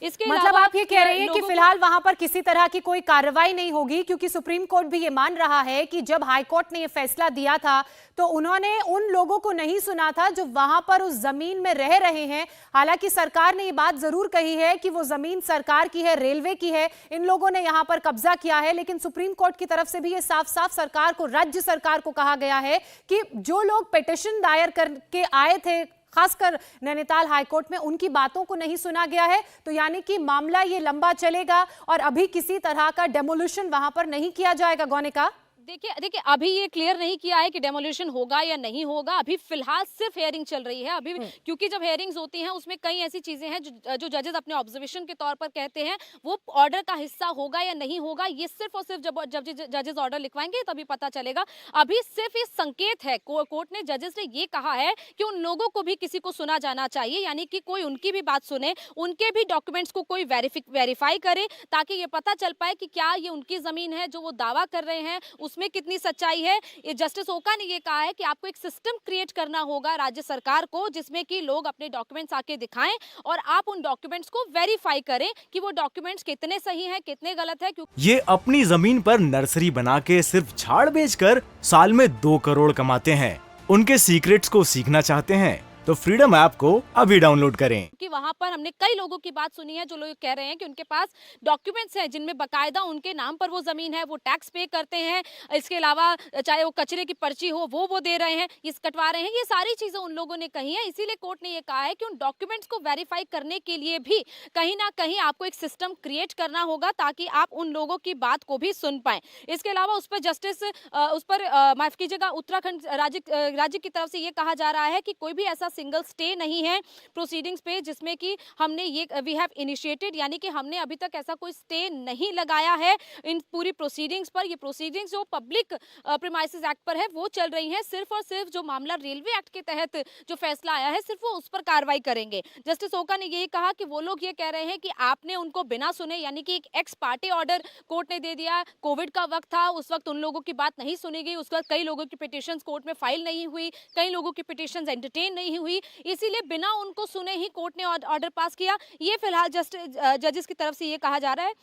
इसके मतलब आप ये कह रहे हैं कि फिलहाल वहां पर किसी तरह की कोई कार्रवाई नहीं होगी, क्योंकि सुप्रीम कोर्ट भी ये मान रहा है कि जब हाई कोर्ट ने ये फैसला दिया था तो उन्होंने उन लोगों को नहीं सुना था जो वहां पर उस जमीन में रह रहे हैं। हालांकि सरकार ने ये बात जरूर कही है कि वो जमीन सरकार की है, रेलवे की है, इन लोगों ने यहां पर कब्जा किया है, लेकिन सुप्रीम कोर्ट की तरफ से भी ये साफ साफ सरकार को, राज्य सरकार को कहा गया है कि जो लोग पिटीशन दायर करके आए थे खासकर नैनीताल हाईकोर्ट में, उनकी बातों को नहीं सुना गया है। तो यानी कि मामला ये लंबा चलेगा और अभी किसी तरह का डेमोलिशन वहां पर नहीं किया जाएगा। गौनिका, देखिए अभी ये क्लियर नहीं किया है कि डेमोलिशन होगा या नहीं होगा। अभी फिलहाल सिर्फ हेयरिंग चल रही है अभी, क्योंकि जब हेयरिंग्स होती हैं उसमें कई ऐसी चीजें हैं जो जजेस अपने ऑब्जर्वेशन के तौर पर कहते हैं वो ऑर्डर का हिस्सा होगा या नहीं होगा, ये सिर्फ और सिर्फ जब जजेस ऑर्डर लिखवाएंगे तभी पता चलेगा। अभी सिर्फ ये संकेत है, कोर्ट ने, जजेस ने ये कहा है कि उन लोगों को भी किसी को सुना जाना चाहिए, यानी कि कोई उनकी भी बात सुने, उनके भी डॉक्यूमेंट्स को कोई वेरीफाई करे, ताकि ये पता चल पाए कि क्या ये उनकी जमीन है जो वो दावा कर रहे हैं, में कितनी सच्चाई है। ये जस्टिस ओका ने ये कहा है कि आपको एक सिस्टम क्रिएट करना होगा राज्य सरकार को, जिसमें कि लोग अपने डॉक्यूमेंट्स आके दिखाएं और आप उन डॉक्यूमेंट्स को वेरीफाई करें कि वो डॉक्यूमेंट्स कितने सही हैं, कितने गलत है। ये अपनी जमीन पर नर्सरी बना के सिर्फ झाड़ बेचकर साल में 2 करोड़ कमाते हैं। उनके सीक्रेट्स को सीखना चाहते हैं तो फ्रीडम ऐप को अभी डाउनलोड करें। कि वहां पर हमने कई लोगों की बात सुनी है जो लोग कह रहे हैं कि उनके पास डॉक्यूमेंट्स हैं जिनमें बकायदा उनके नाम पर वो जमीन है, वो टैक्स पे करते हैं, इसके अलावा चाहे वो कचरे की पर्ची हो वो दे रहे हैं, इस कटवा रहे हैं, ये सारी चीजें उन लोगों ने कही है। इसीलिए कोर्ट ने ये कहा है कि उन डॉक्यूमेंट्स को वेरीफाई करने के लिए भी कहीं ना कहीं आपको एक सिस्टम क्रिएट करना होगा ताकि आप उन लोगों की बात को भी सुन पाए। इसके अलावा उस पर जस्टिस उस पर माफ कीजिएगा उत्तराखंड राज्य की तरफ से ये कहा जा रहा है कि कोई भी ऐसा सिंगल स्टे नहीं है प्रोसीडिंग्स पे जिसमें कि हमने ये वी हैव इनिशिएटेड, यानी कि हमने अभी तक ऐसा कोई स्टे नहीं लगाया है इन पूरी प्रोसीडिंग्स पर। ये प्रोसीडिंग्स जो पब्लिक प्रीमाइसेस एक्ट पर है वो चल रही हैं, सिर्फ और सिर्फ जो मामला रेलवे एक्ट के तहत जो फैसला आया है सिर्फ वो उस पर कार्रवाई करेंगे। जस्टिस ओका ने यही कहा कि वो लोग ये कह रहे हैं कि आपने उनको बिना सुने, यानी कि एक एक्स पार्टी ऑर्डर कोर्ट ने दे दिया, कोविड का वक्त था, उस वक्त उन लोगों की बात नहीं सुनी गई, उस वक्त कई लोगों की पिटीशंस कोर्ट में फाइल नहीं हुई, कई लोगों की पिटीशंस एंटरटेन नहीं हुई, इसीलिए बिना उनको सुने ही कोर्ट ने ऑर्डर पास किया। ये फिलहाल जजेस की तरफ से ये कहा जा रहा है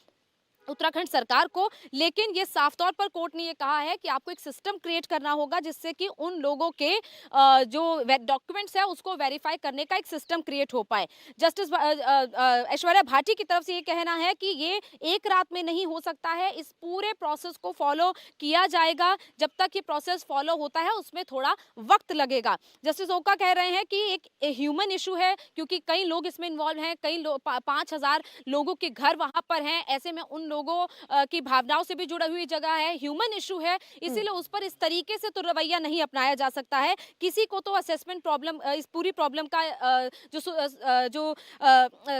उत्तराखंड सरकार को, लेकिन ये साफ तौर पर कोर्ट ने ये कहा है कि आपको एक सिस्टम क्रिएट करना होगा जिससे कि उन लोगों के जो डॉक्यूमेंट्स है उसको वेरीफाई करने का एक सिस्टम क्रिएट हो पाए। जस्टिस ऐश्वर्या भाटी की तरफ से ये कहना है कि ये एक रात में नहीं हो सकता है, इस पूरे प्रोसेस को फॉलो किया जाएगा, जब तक ये प्रोसेस फॉलो होता है उसमें थोड़ा वक्त लगेगा। जस्टिस ओका कह रहे हैं कि एक ह्यूमन इशू है क्योंकि कई लोग इसमें इन्वॉल्व हैं, कई 5,000 लोगों के घर वहां पर हैं, ऐसे में उन लोगों की भावनाओं से भी जुड़ी हुई जगह है, ह्यूमन इशू है, इसीलिए उस पर इस तरीके से तो रवैया नहीं अपनाया जा सकता है। किसी को तो असेसमेंट प्रॉब्लम, इस पूरी प्रॉब्लम का जो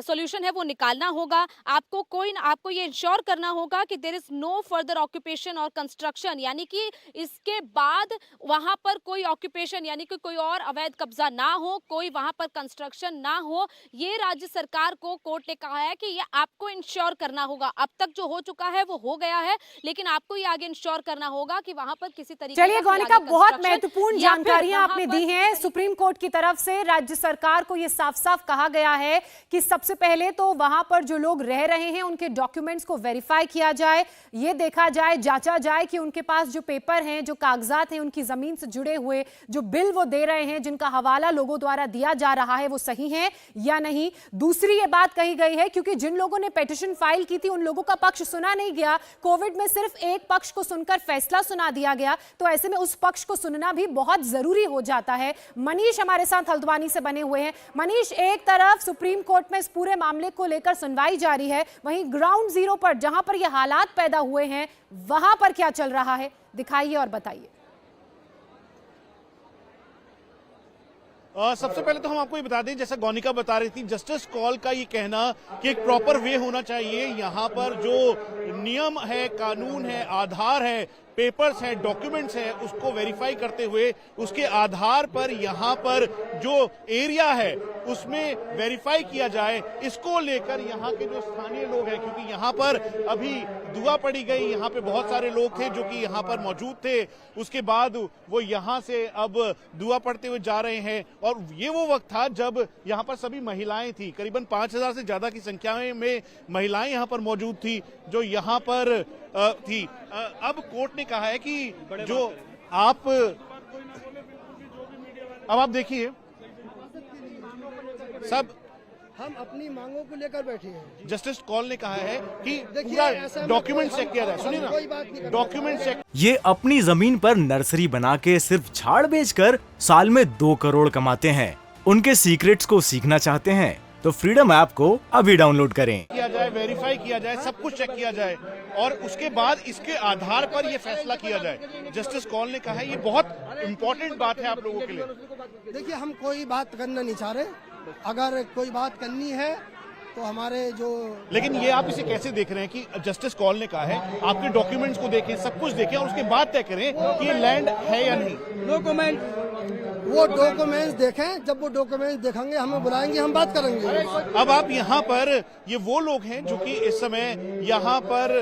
सॉल्यूशन है वो निकालना होगा। आपको ये इंश्योर करना होगा कि there is no further occupation और कंस्ट्रक्शन, यानी कि इसके बाद वहां पर कोई ऑक्यूपेशन यानी कि कोई और अवैध कब्जा ना हो, कोई वहां पर कंस्ट्रक्शन ना हो। ये राज्य सरकार को कोर्ट ने कहा है कि ये आपको इंश्योर करना होगा। अब तक जो हो चुका है वो हो गया है, लेकिन आपको ये आगे इंश्योर करना होगा कि वहां पर किसी तरीके चलिए गौनिका, बहुत महत्वपूर्ण जानकारियां आपने दी हैं। सुप्रीम कोर्ट की तरफ से राज्य सरकार को ये साफ साफ कहा गया है कि सबसे पहले तो वहां पर जो लोग रह रहे हैं उनके डॉक्यूमेंट्स को वेरीफाई किया जाए, ये देखा जाए, जांचा जाए कि उनके पास जो पेपर हैं, जो कागजात हैं, उनकी जमीन से जुड़े हुए जो बिल वो दे रहे हैं, जिनका हवाला लोगों द्वारा दिया जा रहा है, वो सही है या नहीं। दूसरी ये बात कही गई है क्योंकि जिन लोगों ने पिटीशन फाइल की थी उन लोगों का पक्ष सुना नहीं गया, कोविड में सिर्फ एक पक्ष को सुनकर फैसला सुना दिया गया, तो ऐसे में उस पक्ष को सुनना भी बहुत जरूरी हो जाता है। मनीष हमारे साथ हल्द्वानी से बने हुए हैं। मनीष, एक तरफ सुप्रीम कोर्ट में इस पूरे मामले को लेकर सुनवाई जारी है, वहीं ग्राउंड जीरो पर जहां पर ये हालात पैदा हुए हैं वहां पर क्या चल रहा है, दिखाइए और बताइए। सबसे पहले तो हम आपको ये बता दें, जैसा गौनिका बता रही थी, जस्टिस कॉल का ये कहना कि एक प्रॉपर वे होना चाहिए, यहाँ पर जो नियम है, कानून है, आधार है, पेपर्स हैं, डॉक्यूमेंट्स हैं, उसको वेरीफाई करते हुए उसके आधार पर यहाँ पर जो एरिया है उसमें वेरीफाई किया जाए, इसको लेकर यहाँ के जो स्थानीय लोग हैं, क्योंकि यहाँ पर अभी दुआ पड़ी गई, यहाँ पे बहुत सारे लोग थे जो कि यहाँ पर मौजूद थे, उसके बाद वो यहाँ से अब दुआ पढ़ते हुए जा रहे हैं। और ये वो वक्त था जब यहाँ पर सभी महिलाएं थी, करीबन 5000 से ज्यादा की संख्या में महिलाएं यहाँ पर मौजूद थी जो यहाँ पर थी। अब कोर्ट ने कहा है कि जो आप अब आप देखिए सब हम अपनी मांगों को लेकर बैठे हैं। जस्टिस कॉल ने कहा है कि देखिए, पूरा ऐसा में डॉक्यूमेंट कोई चेक किया जाए। हम सुनिए कोई बात नहीं ना, कर डॉक्यूमेंट चेक। ये अपनी जमीन पर नर्सरी बना के सिर्फ झाड़ बेचकर साल में 2 करोड़ कमाते हैं। उनके सीक्रेट्स को सीखना चाहते हैं तो फ्रीडम ऐप को अभी डाउनलोड करें। किया जाए, वेरीफाई किया जाए, सब कुछ चेक किया जाए और उसके बाद इसके आधार पर ये फैसला किया जाए। जस्टिस कॉल ने कहा है ये बहुत इंपॉर्टेंट बात है आप लोगों के लिए। देखिए, हम कोई बात करना नहीं चाह रहे। अगर कोई बात करनी है तो हमारे जो, लेकिन ये आप इसे कैसे देख रहे हैं कि जस्टिस कॉल ने कहा है आपके डॉक्यूमेंट्स को देखें, सब कुछ देखें और उसके बाद तय करें कि ये लैंड है या नहीं। वो डॉक्यूमेंट्स देखें, जब वो डॉक्यूमेंट्स देखेंगे हमें बुलाएंगे, हम बात करेंगे। अब आप यहाँ पर ये वो लोग हैं जो कि इस समय यहाँ पर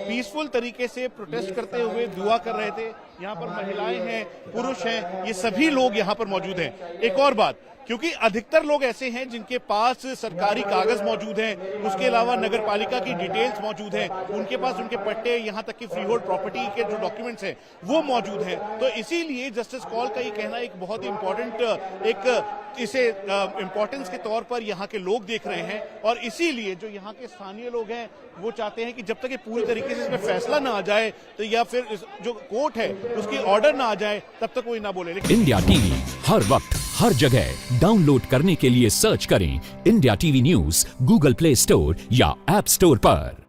पीसफुल तरीके से प्रोटेस्ट करते हुए दुआ कर रहे थे। यहाँ पर महिलाएं हैं, पुरुष हैं, ये सभी लोग यहाँ पर मौजूद हैं। एक और बात, क्योंकि अधिकतर लोग ऐसे हैं जिनके पास सरकारी कागज मौजूद हैं, उसके अलावा नगर पालिका की डिटेल्स मौजूद हैं, उनके पास उनके पट्टे, यहाँ तक कि फ्री होल्ड प्रॉपर्टी के जो डॉक्यूमेंट्स हैं वो मौजूद हैं। तो इसीलिए जस्टिस कॉल का ये कहना एक बहुत ही इंपॉर्टेंट इसे इंपॉर्टेंस के तौर पर यहाँ के लोग देख रहे हैं और इसीलिए जो यहाँ के स्थानीय लोग हैं वो चाहते हैं कि जब तक ये पूरी तरीके से इसमें फैसला ना आ जाए तो या फिर जो कोर्ट है उसकी ऑर्डर ना आ जाए तब तक कोई ना बोले। इंडिया टीवी हर वक्त हर जगह डाउनलोड करने के लिए सर्च करें India TV news Google play store या ऐप स्टोर पर।